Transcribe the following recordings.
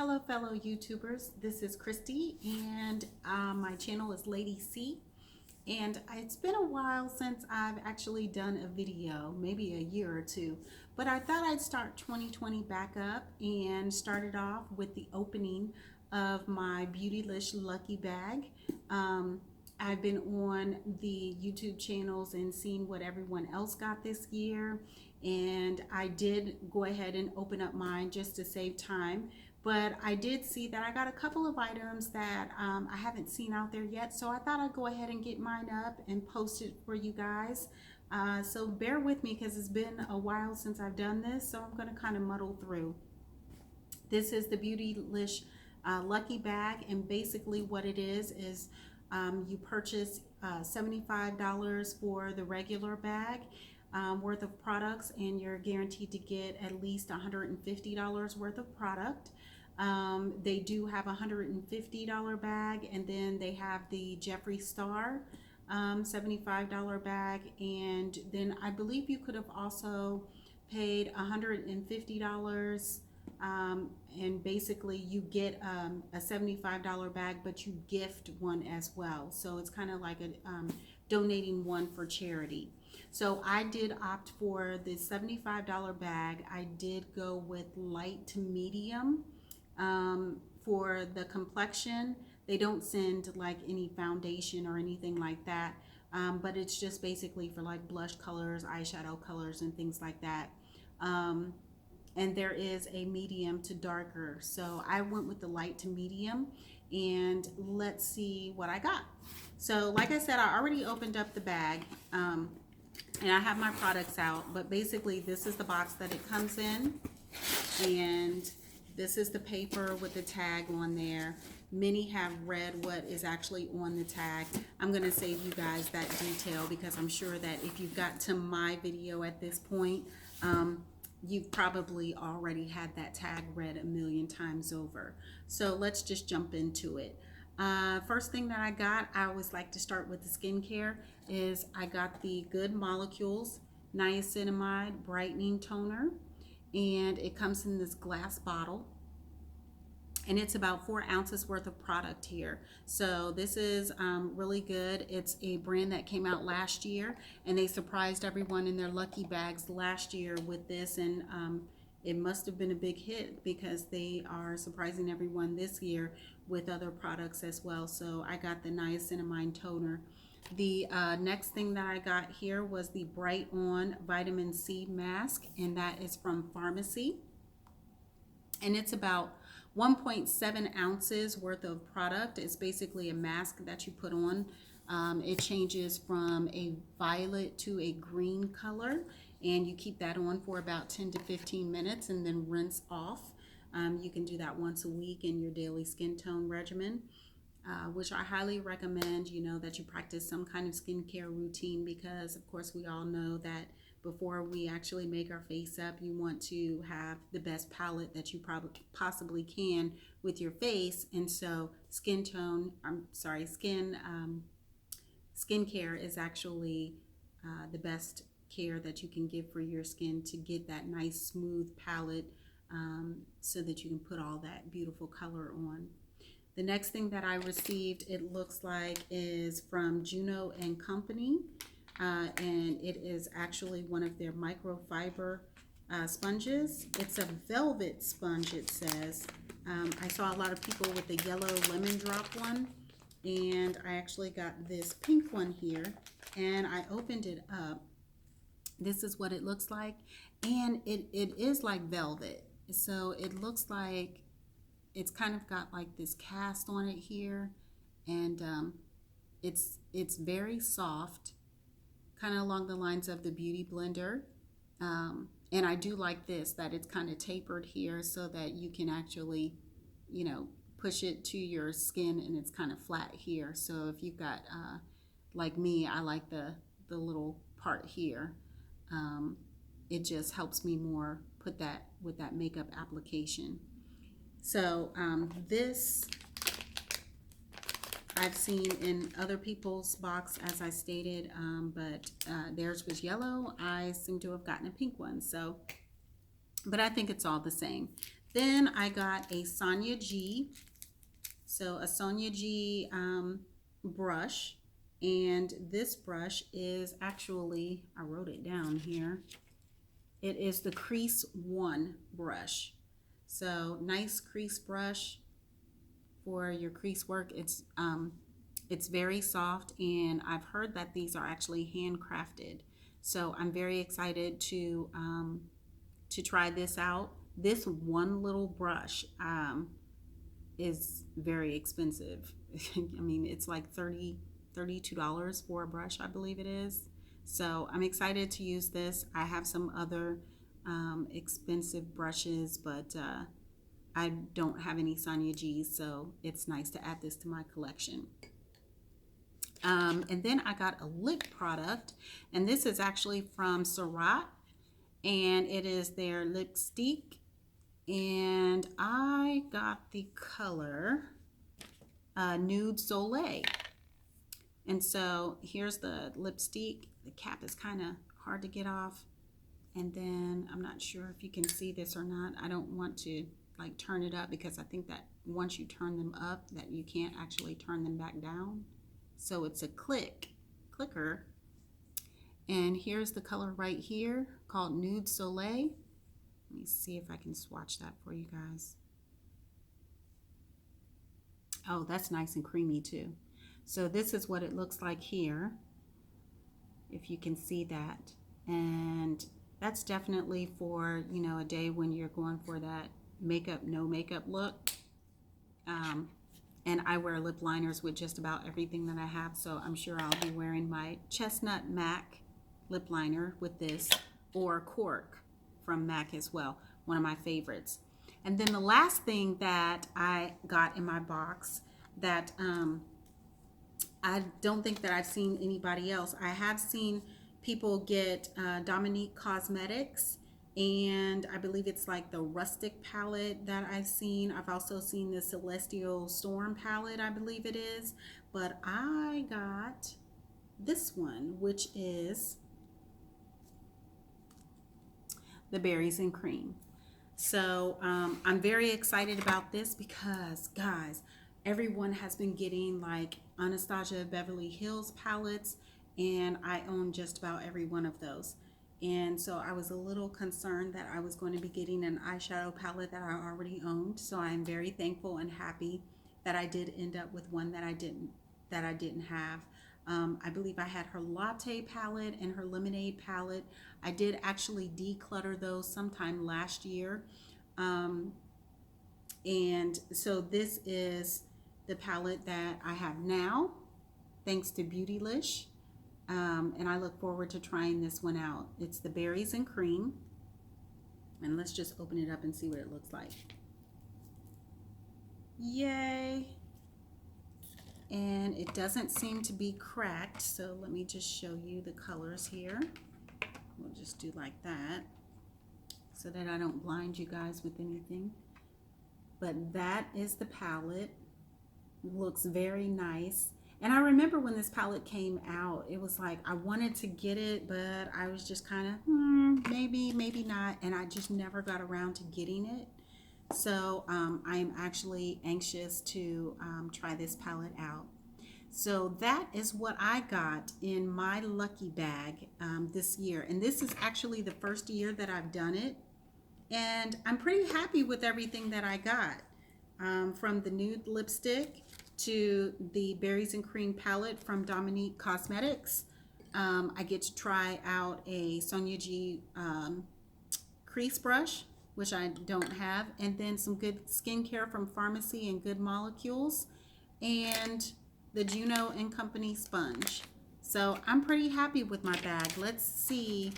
Hello fellow YouTubers, this is Christy and my channel is Lady C, and it's been a while since I've actually done a video, maybe a year or two, but I thought I'd start 2020 back up and started off with the opening of my Beautylish Lucky bag. I've been on the YouTube channels and seen what everyone else got this year, and I did go ahead and open up mine just to save time. But I did see that I got a couple of items that I haven't seen out there yet, so I thought I'd go ahead and get mine up and post it for you guys. So bear with me because it's been a while since I've done this, so I'm going to kind of muddle through. This is the Beautylish Lucky bag, and basically what it is you purchase $75 for the regular bag worth of products, and you're guaranteed to get at least $150 worth of product. They do have a $150 bag, and then they have the Jeffree Star $75 bag, and then I believe you could have also paid $150 and basically you get a $75 bag, but you gift one as well, so it's kind of like a donating one for charity. So I did opt for the $75 bag. I did go with light to medium. For the complexion, they don't send like any foundation or anything like that, but it's just basically for like blush colors, eyeshadow colors, and things like that. And there is a medium to darker, so I went with the light to medium, and let's see what I got. So like I said, I already opened up the bag, and I have my products out, but basically this is the box that it comes in, and this is the paper with the tag on there. Many have read what is actually on the tag. I'm going to save you guys that detail because I'm sure that if you've got to my video at this point, you've probably already had that tag read a million times over. So let's just jump into it. First thing that I got, I always like to start with the skincare, is I got the Good Molecules Niacinamide Brightening Toner, and it comes in this glass bottle, and it's about 4 ounces worth of product here. So this is really good. It's a brand that came out last year, and they surprised everyone in their lucky bags last year with this, and it must have been a big hit because they are surprising everyone this year with other products as well. So I got the niacinamide toner. The next thing that I got here was the Bright On Vitamin C Mask, and that is from Pharmacy, and it's about 1.7 ounces worth of product. It's basically a mask that you put on. It changes from a violet to a green color, and you keep that on for about 10 to 15 minutes and then rinse off. You can do that once a week in your daily skin tone regimen, which I highly recommend, that you practice some kind of skincare routine, because of course we all know that before we actually make our face up, you want to have the best palette that you possibly can with your face. And so skincare is actually the best care that you can give for your skin to get that nice smooth palette, so that you can put all that beautiful color on. The next thing that I received, it looks like, is from Juno and Company. And it is actually one of their microfiber sponges. It's a velvet sponge, it says. I saw a lot of people with the yellow lemon drop one, and I actually got this pink one here, and I opened it up. This is what it looks like, and it is like velvet. So it looks like it's kind of got like this cast on it here, and it's very soft, kind of along the lines of the Beauty Blender. And I do like this, that it's kind of tapered here so that you can actually, push it to your skin, and it's kind of flat here. So if you've got, like me, I like the little part here. It just helps me more put that with that makeup application. So this I've seen in other people's box, as I stated, but theirs was yellow. I seem to have gotten a pink one, so, but I think it's all the same. Then I got a Sonia G. So a Sonia G brush. And this brush is actually, I wrote it down here. It is the Crease 1 brush. So nice crease brush for your crease work. It's very soft, and I've heard that these are actually handcrafted. So I'm very excited to try this out. This one little brush is very expensive. I mean, it's like $32 for a brush, I believe it is. So I'm excited to use this. I have some other expensive brushes, but I don't have any Sonia G's, so it's nice to add this to my collection. And then I got a lip product, and this is actually from Surat, and it is their lipstick, and I got the color Nude Soleil. And so here's the lipstick. The cap is kind of hard to get off, and then I'm not sure if you can see this or not. I don't want to like turn it up, because I think that once you turn them up that you can't actually turn them back down. So it's a clicker, and here's the color right here called Nude Soleil. Let me see if I can swatch that for you guys. Oh, that's nice and creamy too. So this is what it looks like here, if you can see that. And that's definitely for, you know, a day when you're going for that makeup, no makeup look. And I wear lip liners with just about everything that I have, so I'm sure I'll be wearing my Chestnut MAC lip liner with this, or Cork from MAC as well, one of my favorites. And then the last thing that I got in my box that I don't think that I've seen anybody else. I have seen people get Dominique Cosmetics, and I believe it's like the Rustic palette that I've seen. I've also seen the Celestial Storm palette, I believe it is. But I got this one, which is the Berries and Cream. So I'm very excited about this because, guys, everyone has been getting like Anastasia Beverly Hills palettes, and I own just about every one of those. And so I was a little concerned that I was going to be getting an eyeshadow palette that I already owned. So I'm very thankful and happy that I did end up with one that I didn't have. I believe I had her Latte palette and her Lemonade palette. I did actually declutter those sometime last year. And so this is the palette that I have now, thanks to Beautylish. And I look forward to trying this one out. It's the Berries and Cream. And let's just open it up and see what it looks like. Yay! And it doesn't seem to be cracked, so let me just show you the colors here. We'll just do like that so that I don't blind you guys with anything. But that is the palette. It looks very nice. And I remember when this palette came out, it was like I wanted to get it, but I was just kind of, maybe, maybe not. And I just never got around to getting it. So I'm actually anxious to try this palette out. So that is what I got in my lucky bag this year. And this is actually the first year that I've done it. And I'm pretty happy with everything that I got. From the nude lipstick to the Berries and Cream palette from Dominique Cosmetics. I get to try out a Sonia G crease brush, which I don't have, and then some good skincare from Pharmacy and Good Molecules, and the Juno and Company sponge. So I'm pretty happy with my bag. Let's see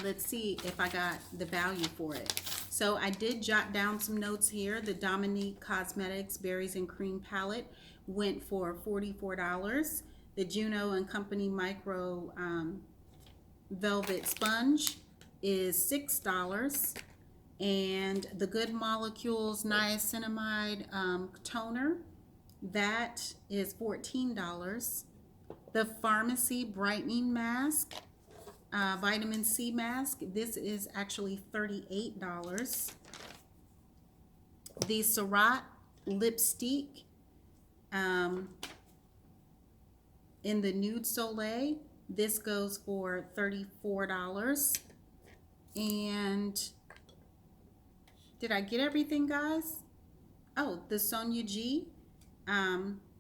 if I got the value for it. So I did jot down some notes here. The Dominique Cosmetics Berries and Cream palette went for $44. The Juno and Company Micro Velvet Sponge is $6. And the Good Molecules Niacinamide Toner, that is $14. The Pharmacy Brightening Mask, Vitamin C Mask, this is actually $38. the Surratt lipstick in the Nude Soleil. This goes for $34. And did I get everything, guys? Oh, the Sonia G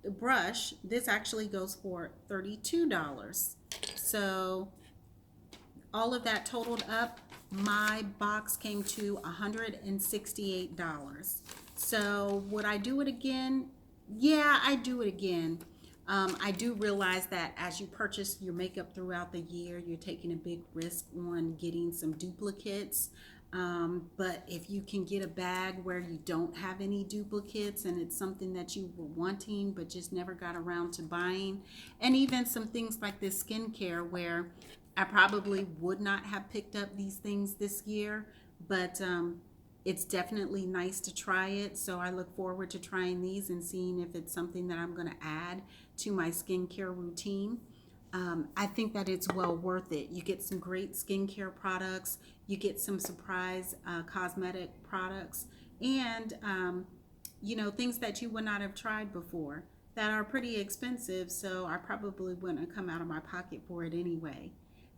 the brush, this actually goes for $32. So all of that totaled up, my box came to $168. So would I do it again? Yeah, I do it again. I do realize that as you purchase your makeup throughout the year, you're taking a big risk on getting some duplicates. But if you can get a bag where you don't have any duplicates and it's something that you were wanting but just never got around to buying, and even some things like this skincare where I probably would not have picked up these things this year, but it's definitely nice to try it. So I look forward to trying these and seeing if it's something that I'm going to add to my skincare routine. I think that it's well worth it. You get some great skincare products, you get some surprise cosmetic products, and you know, things that you would not have tried before that are pretty expensive, so I probably wouldn't come out of my pocket for it anyway.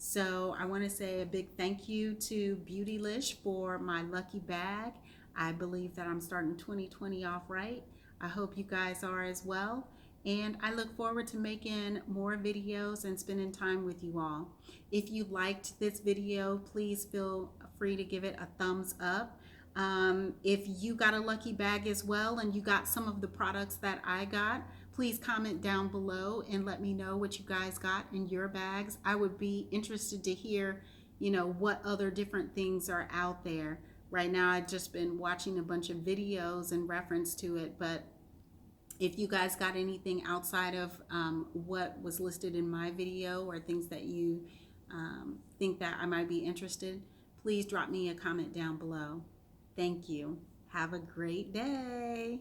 So I want to say a big thank you to Beautylish for my lucky bag. I believe that I'm starting 2020 off right. I hope you guys are as well. And I look forward to making more videos and spending time with you all. If you liked this video, please feel free to give it a thumbs up. If you got a lucky bag as well and you got some of the products that I got, please comment down below and let me know what you guys got in your bags. I would be interested to hear, you know, what other different things are out there. Right now, I've just been watching a bunch of videos in reference to it, but if you guys got anything outside of what was listed in my video or things that you think that I might be interested, please drop me a comment down below. Thank you. Have a great day.